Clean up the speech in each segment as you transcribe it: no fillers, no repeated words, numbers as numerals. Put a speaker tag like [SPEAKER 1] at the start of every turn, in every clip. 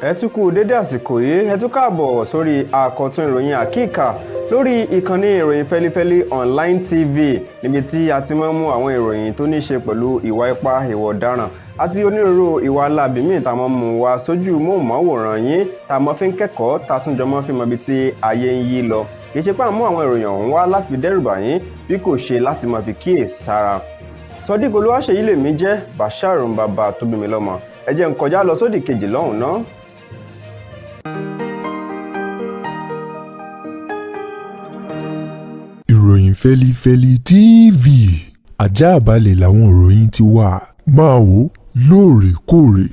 [SPEAKER 1] ẹ tún kú dédé àsìkò yìí, ẹ tún káàbọ̀ sórí àkọ́tún ìròyìn àkíkà lórí ìkànnì ìròyìn Feli-feli online TV níbi tí a ti máa ń mú àwọn ìròyìn tó ní ṣe pẹ̀lú ìwà ipá, ìwà ọ̀daràn àti onírúurú ìwà aláàbí míì tá a máa ń mú wá sójú móhùnmáwòrán yín tá a máa fi ń kẹ́kọ̀ọ́ tá a tún jọ máa fi mọ ibi tí ayé ń yí lọ. Kì í ṣe pé à ń mú àwọn ìròyìn ọ̀hún wá láti fi dẹ́rùbà yín bí kò ṣe láti máa fi kíyèsára. Sodiq Olúwaṣèyí lèmi jẹ́, Bashar bàbá tó bí mi lọ́mọ. Ẹ jẹ́ n kọjá lọ sódì kejì lọ́hùn náà.
[SPEAKER 2] Ìròyìn Feli-feli TV àjààbálẹ̀ làwọn ìròyìn ti wà, máa wò lóòrèkóòrè.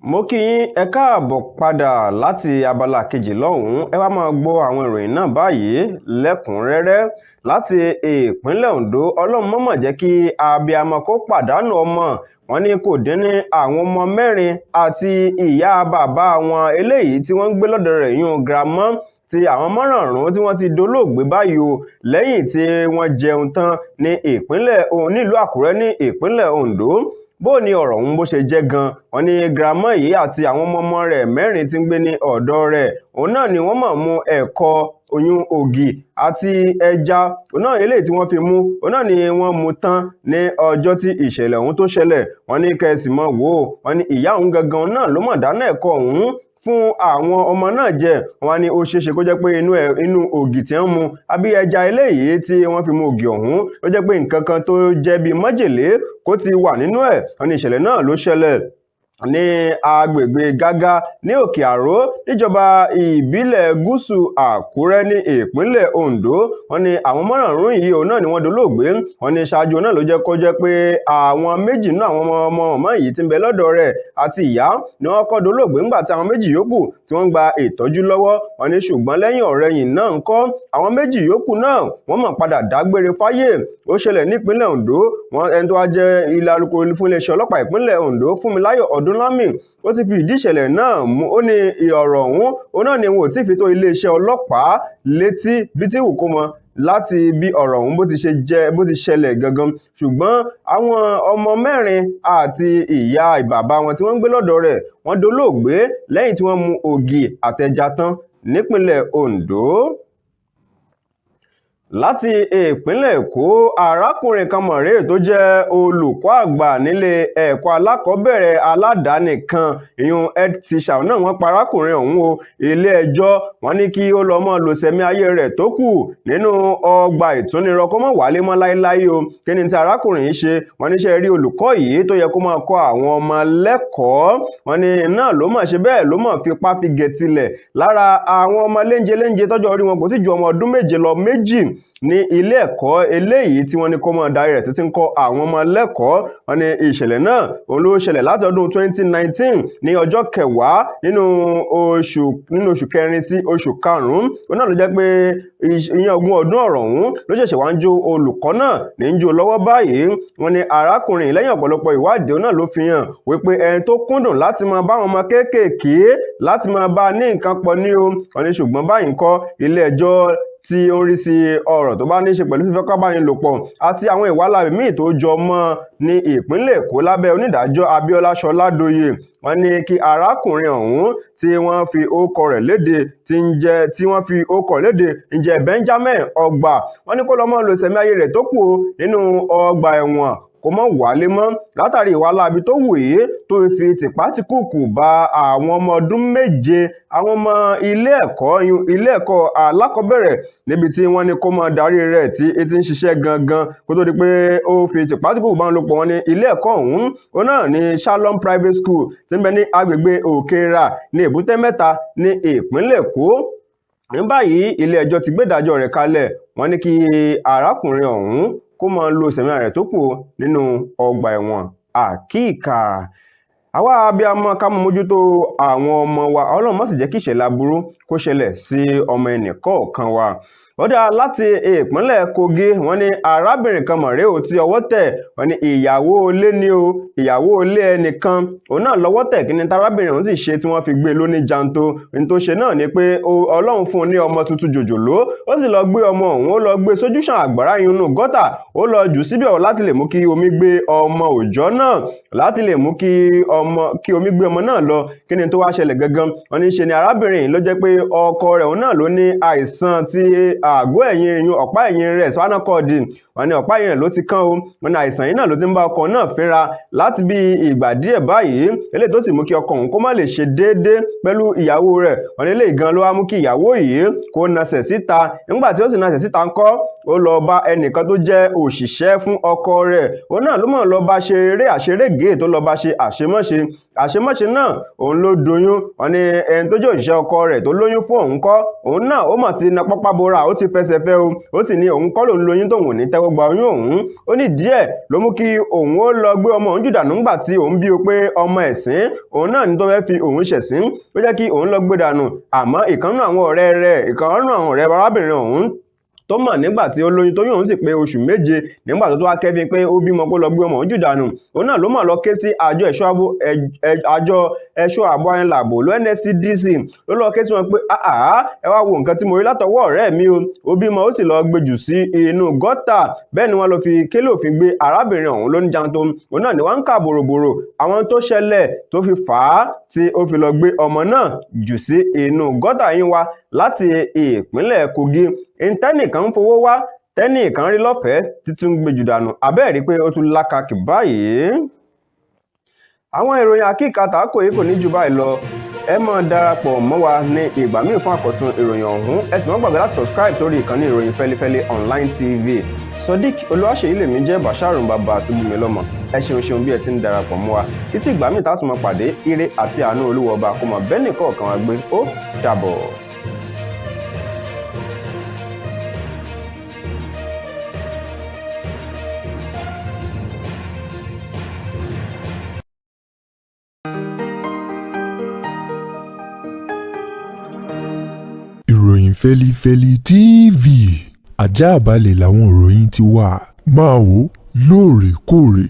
[SPEAKER 1] Mo kí yín ẹ káàbọ̀ padà láti abala kejì lọ́hùn-ún. Ẹ wá máa gbọ́ àwọn ìròyìn náà báyìí lẹ́kùnrẹ́rẹ́ láti ìpínlẹ̀ Ondo. Ọlọ́run mọ̀mọ̀ jẹ́ kí abiyamọ kó pàdánù ọmọ. Wọ́n ní kò dín ní àwọn ọmọ 4 àti ìyá bàbá wọn eléyìí tí wọ́n ń gbé lọ́dọ̀ rẹ̀ yún girama tí àwọn márààrún tí wọ́n ti dolóògbé báyìí o lẹ́yìn tí wọ́n jẹun tán ní nílùú Àkúrẹ́ ní ìpínlẹ̀ Ondo. Bó ni ọ̀rọ̀ ọ̀hún bó ṣe jẹ́ gan, wọ́n ní girama yìí àti àwọn ọmọ rẹ̀ 4 tí ń gbé ní ọ̀dọ̀ rẹ̀ òun náà ni wọ́n máa mú ẹ̀kọ oyún ògì àti ẹja òun náà eléyìí tí wọ́n fi mú òun náà ni wọ́n mú tán ní ọjọ́ tí ìṣẹ̀lẹ̀ ọ̀hún tó ṣẹlẹ̀. Wọ́n ní kẹ́sì mọ́ wò ó, wọ́n ní ìyá òun gangan náà ló mọ̀ dáná ẹ̀kọ ọ̀hún fún àwọn ọmọ náà jẹ. Wọ́n ní ó ṣeéṣe kó jẹ́ pé inú ògì tí wọ́n mu àbí ẹja eléyìí tí wọ́n fi mú ògì ọ̀hún ló jẹ́ pé nǹkan kan tó jẹ́ bíi májèlé kó ti wà nínú ẹ̀. Wọ́n ní ìṣẹ̀lẹ̀ náà ló ṣẹlẹ̀ ní agbègbè Gágá ní Òkè Àró níjọba ìbílẹ̀ Gúúsù Àkúrẹ́ ní ìpínlẹ̀ Ondo. Wọ́n ní àwọn márààrún yìí òun náà ni wọ́n dolóògbé. Wọ́n ní ṣáájú náà ló jẹ́ kó jẹ́ pé àwọn méjì náà àwọn ọmọ yìí tí ń bẹ lọ́dọ̀ rẹ̀ àti ìyá ni wọ́n kọ́ dolóògbé ńgbà tí àwọn méjì yòókù tí wọ́n gba ìtọ́jú lọ́wọ́. Wọ́n ní ṣùgbọ́n lẹ́yìn ọ̀rẹyìn náà ńkọ́ àwọn méjì yòókù náà wọ́n mọ̀ padà dágbére fáyé. Ó ṣẹlẹ̀ nípínlẹ̀ Ondo. Ẹni tó wá jẹ́ ilé alukoro fún iléeṣẹ́ ọlọ́pàá ìpínlẹ̀ Ondo Fúnmiláyọ̀ Ọdúnlámì ó ti fi ìdí ìṣẹ̀lẹ̀ náà mú. Ó ní ọ̀rọ̀ ọ̀hún òun náà ni wọn ò tí fi tó iléeṣẹ́ ọlọ́pàá létí bí tí wù kó mọ láti bí ọ̀rọ̀ ọ̀hún bó ti ṣẹlẹ̀ gangan. Ṣùgbọ́n àwọn ọmọ 4 àti ìyá bàbá wọn tí wọ́n ń gbé lọ́dọ̀ rẹ̀ wọ́n dolóògbé lẹ́yìn tí wọ́n mu ògì àtẹja tán nípínlẹ̀ Ondo. Láti ìpínlẹ̀ Èkó, arákùnrin kan mọ̀rẹ́ tó jẹ́ olùkọ́ àgbà nílé ẹ̀kọ́ alákọ̀ọ́bẹ̀rẹ̀ aládàáni kan ìyún head teacher náà wọ́n pa arákùnrin ọ̀hún o. Ilé ẹjọ́ wọ́n ní kí ó lọ mọ́ lo sẹ̀mí ayé rẹ̀ tó kù nínú ọgbà ìtúnirọ̀ kó mọ́ wálé mọ́ láéláé o. Kí ni tí arákùnrin yìí ṣe? Wọ́n ní ṣe rí olùkọ́ yìí tó yẹ kó máa kọ́ àwọn ọmọ lẹ́kọ̀ọ́. Wọ́n ní náà ló mọ̀ ṣe bẹ́ẹ̀ ló mọ̀ fipá fi gẹ̀tìlẹ̀ lára àwọn ọmọ léńjẹ tọ́jọ́ orí wọn kò tí ju ọmọ ọdún 7 lọ 2 ní ilé ẹ̀kọ́ eléyìí tí wọ́n ní kó máa darí rẹ̀ títí ń kọ́ àwọn ọmọ lẹ́kọ̀ọ́. Wọ́n ní ìṣẹ̀lẹ̀ náà òun ló ṣẹlẹ̀ láti ọdún 2019 ní ọjọ́ 10 nínú oṣù kẹrin sí oṣù karùn-ún. Òun náà ló jẹ́ pé ìyẹn ogún ọdún ọ̀rọ̀ ọ̀hún ló ṣẹ̀ṣẹ̀ wá ń jó olùkọ́ náà ní ń jó lọ́wọ́ báyìí. Wọ́n ní arákùnrin lẹ́yìn ọ̀pọ̀lọpọ̀ ìwádìí òun náà ló fi hàn wípé ẹni tó kúndùn láti máa bá àwọn ọmọ kéékèèké láti máa bá ní nǹkan pọ̀ ní o. Wọ́n ní ṣùgbọ́n báyìí ńkọ́ ilé ẹjọ́ tí ó ń rí sí ọ̀rọ̀ tó bá ní í ṣe pẹ̀lú fífipábánilòpọ̀ àti àwọn ìwà láabi míì tó jọ mọ́ ní ìpínlẹ̀ Èkó lábẹ́ onídàájọ́ Abíọ́lá Ṣọládòye. Wọ́n ní kí arákùnrin ọ̀hún tí wọ́n fi orúkọ rẹ̀ léde ń jẹ́ Benjamin Ọgbà. Wọ́n ní kó lọ mọ́ lo ìṣẹ̀mí ayé rẹ̀ tó kù nínú ọgbà ẹ̀wọ̀n kó mọ́ wálé mọ́ látàrí ìwà láabi tó wù yìí tó fi tìpátìkùkù bá àwọn ọmọ ọdún 7 àwọn ọmọ ilé ẹ̀kọ́ alákọ̀ọ́bẹ̀rẹ̀ níbi tí wọ́n ní kó mọ́ darí rẹ̀ tí ti ń ṣiṣẹ́ gangan kó tó di pé ó fi tìpátìkùkù bá ń lò pọ̀. Wọn ní ilé ẹ̀kọ́ ọ̀hún òun náà ní Shalom Private School tí ń bẹ ní agbègbè Òkèèrà ní Èbúté Mẹ́ta ní ìpínlẹ̀ Èkó. Ní báyìí ilé ẹjọ́ ti gbé ìdájọ́ rẹ̀ kalẹ̀. Wọ́n ní kí arákùnrin ọ̀hún kó máa lo ìṣẹ̀mí rẹ̀ tó kù nínú ọgbà ẹ̀wọ̀n àkíkà. Àwa abiyamọ ká mọ mójútó àwọn ọmọ wa, Ọlọ́run má sì jẹ́ kí ìṣẹ̀lẹ̀ aburú kó ṣẹlẹ̀ sí ọmọ ẹnìkọ̀ọ̀kan wa. ó dá láti ìpínlẹ̀ Kogi wọ́n ní arábìnrin kan mọ̀rẹ́ ò tí ọwọ́ tẹ̀ wọ́n ní ìyàwó ilé ni o ìyàwó ilé ẹnìkan òun náà lọ́wọ́ tẹ̀ kí ni tarábìnrin òun sì ṣe tí wọ́n fi gbé lóní janto ní tó ṣe náà ni pé Ọlọ́run fún un ní ọmọ tuntun jòjòló ó sì lọ gbé ọmọ òun ó lọ gbé sójúṣàn àgbàrá inú gọ́tà ó lọ jù síbẹ̀ láti lè mú kí omi gbé ọmọ òòjọ́ náà láti lè mú kí omi gbé ọmọ náà lọ kí ni tó wá ṣẹlẹ̀ gangan wọ́n ní ṣe ni arábìnrin ló jẹ́ pé ọkọ rẹ̀ òun náà ló ní àìsàn tí àgọ́ ẹ̀yìn ọ̀pá ẹ̀yìn rẹ̀ spinal cord wọ́n ní ọ̀pá ẹ̀yìn rẹ̀ ló ti kán o wọ́n ní àìsàn yìí náà ló ti ń bá ọkọ náà fínra láti bí ìgbà díẹ̀ báyìí eléyìí tó sì mú kí ọkọ òun kó má lè ṣe déédéé pẹ̀lú ìyàwó rẹ̀ wọ́n ní eléyìí gan ló wá mú kí ìyàwó yìí kó nasẹ̀ síta nígbà tí ó sì nasẹ̀ síta ńkọ́ ó lọ bá ẹnìkan tó jẹ́ òṣìṣẹ́ fún ọkọ rẹ̀ òun náà ló mọ̀ lọ bá ṣe eré àṣerége tó lọ bá ṣe àṣemáṣe náà òun ló doyún wọ́n ní ẹni tó jẹ́ òṣìṣẹ́ ọkọ rẹ̀ tó lóyún fún òun kọ́ òun náà ó mọ̀ ti na pápá bora ó ti fẹsẹ̀ fẹ́ o ó sì ní òun kọ́ lòun lóyún tóun ò ní tẹ́wọ́ gba oyún òun ó ní díẹ̀ ló mú kí òun ó lọ gbé ọmọ òun jùdànù ńgbà tí òun bí o pé ọmọ ẹ̀sìn òun náà ní tó fẹ́ fi òun ṣẹ̀sín ó jẹ́ kí òun lọ gbé dànù àmọ́ ìkànnù àwọn ọ̀rẹ́ arábìnrin òun tó mọ̀ nígbà tí ó lóyún tó yóò sì pé oṣù méje nígbà tó wá kẹ́fín pé ó bímọ kó lọ gbé ọmọ ojú dànù òun náà ló mọ̀ lọ ké sí àjọ ẹ̀ṣọ́ ààbò ayélujábò ló NSCDC ló lọ ké sí wọn pé ẹ wá wo nǹkan tí mo rí látọwọ́ ọ̀rẹ́ mi o ó bímọ ó sì lọ gbé jù sí inú gọ́tà bẹ́ẹ̀ ni wọ́n lọ fi kélé òfin gbé arábìnrin ọ̀hún lóní janto òun náà ni wọ́n ń kà bòròbòrò àwọn tó ṣẹlẹ̀ tó fi fà á tí ó fi lọ gbé ọmọ náà jù sí inú gọ́tà yín wá láti ìpínlẹ̀ Kogi ìtẹ́nìkan ń fowó wá tẹ́nìkan rí lọ́fẹ̀ẹ́ títún gbèjù dànù abẹ́ẹ̀ rí pé ó tún lákàkì báyìí. àwọn ìròyìn akíkatà kò yí kò ní jù báyìí lọ ẹ máa darapọ̀ mọ́ wa ní ìgbà míì fún àkọ́tún ìròyìn ọ̀hún ẹ sì má gbàgbé láti subscribe sórí ìkànnì ìròyìn Feli-feli online TV Sodiq Olúwaṣèyí lèmi jẹ́ Basharun bàbá tó bí mi lọ́mọ ẹ ṣeun bí ẹ ti ń darapọ̀ mọ́ wa títí ìgbà míì tá a tún máa pàdé ire àti àánú Olúwa ọba kó máa bẹ́ẹ̀ nìkọ̀ọ̀kan wa gbé ó dàbọ̀.
[SPEAKER 2] ìròyìn Feli-feli TV àjààbálẹ̀ làwọn ìròyìn ti wà máa wò lóòrèkóòrè.